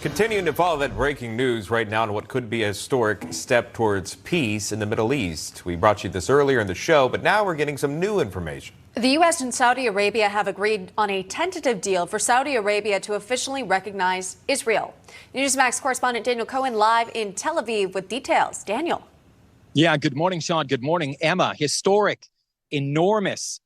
Continuing to follow that breaking news right now on what could be a historic step towards peace in the Middle East. We brought you this earlier in the show, but now we're getting some new information. The U.S. and Saudi Arabia have agreed on a tentative deal for Saudi Arabia to officially recognize Israel. Newsmax correspondent Daniel Cohen live in Tel Aviv with details. Daniel. Yeah, good morning, Sean. Good morning, Emma. Historic, enormous,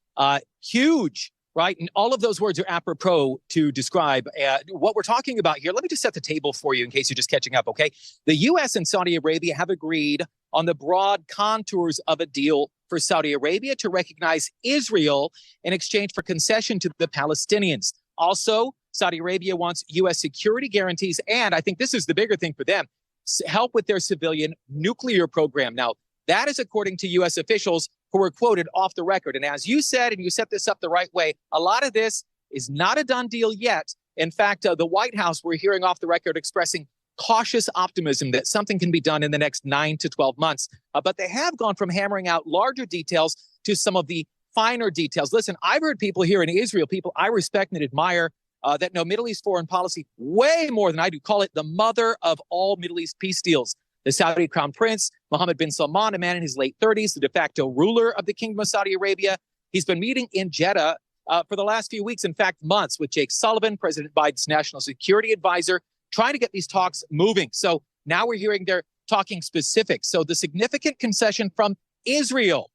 huge. Right. And all of those words are apropos to describe what we're talking about here. Let me just set the table for you in case you're just catching up. OK, the U.S. and Saudi Arabia have agreed on the broad contours of a deal for Saudi Arabia to recognize Israel in exchange for concession to the Palestinians. Also, Saudi Arabia wants U.S. security guarantees. And I think this is the bigger thing for them, help with their civilian nuclear program. Now, that is according to U.S. officials who were quoted off the record. And as you said, and you set this up the right way, a lot of this is not a done deal yet. In fact, the White House, we're hearing off the record expressing cautious optimism that something can be done in the next 9 to 12 months. But they have gone from hammering out larger details to some of the finer details. Listen, I've heard people here in Israel, people I respect and admire, that know Middle East foreign policy way more than I do, call it the mother of all Middle East peace deals. The Saudi Crown Prince, Mohammed bin Salman, a man in his late 30s, the de facto ruler of the Kingdom of Saudi Arabia. He's been meeting in Jeddah for the last few weeks, in fact, months, with Jake Sullivan, President Biden's national security advisor, trying to get these talks moving. So now we're hearing they're talking specifics. So the significant concession from Israel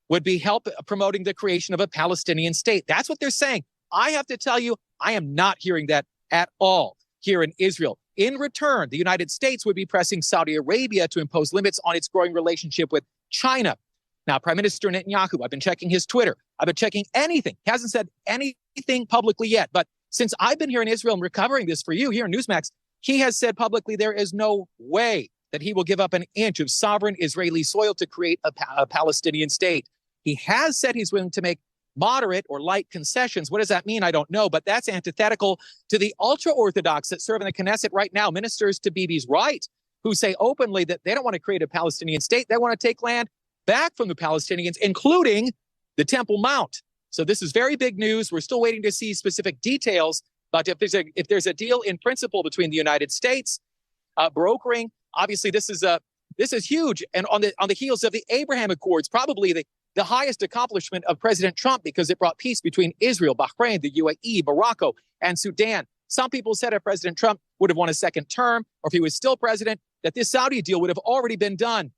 would be help promoting the creation of a Palestinian state. That's what they're saying. I have to tell you, I am not hearing that at all here in Israel. In return, the United States would be pressing Saudi Arabia to impose limits on its growing relationship with China. Now, Prime Minister Netanyahu, I've been checking his Twitter. I've been checking anything. He hasn't said anything publicly yet. But since I've been here in Israel and recovering this for you here in Newsmax, he has said publicly there is no way that he will give up an inch of sovereign Israeli soil to create a Palestinian state. He has said he's willing to make moderate or light concessions. What does that mean? I don't know, but that's antithetical to the ultra-Orthodox that serve in the Knesset right now, ministers to Bibi's right, who say openly that they don't want to create a Palestinian state. They want to take land back from the Palestinians, including the Temple Mount. So this is very big news. We're still waiting to see specific details, but if there's a deal in principle between the United States brokering, obviously this is huge. And on the heels of the Abraham Accords, probably the highest accomplishment of President Trump, because it brought peace between Israel, Bahrain, the UAE, Morocco, and Sudan. Some people said if President Trump would have won a second term, or if he was still president, that this Saudi deal would have already been done.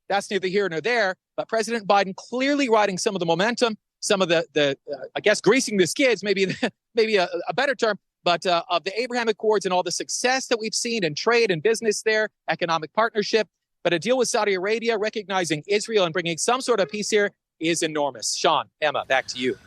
That's neither here nor there. But President Biden clearly riding some of the momentum, some of the I guess, greasing the skids, maybe a better term, but of the Abraham Accords and all the success that we've seen in trade and business there, economic partnership. But a deal with Saudi Arabia, recognizing Israel and bringing some sort of peace here, is enormous. Sean, Emma, back to you.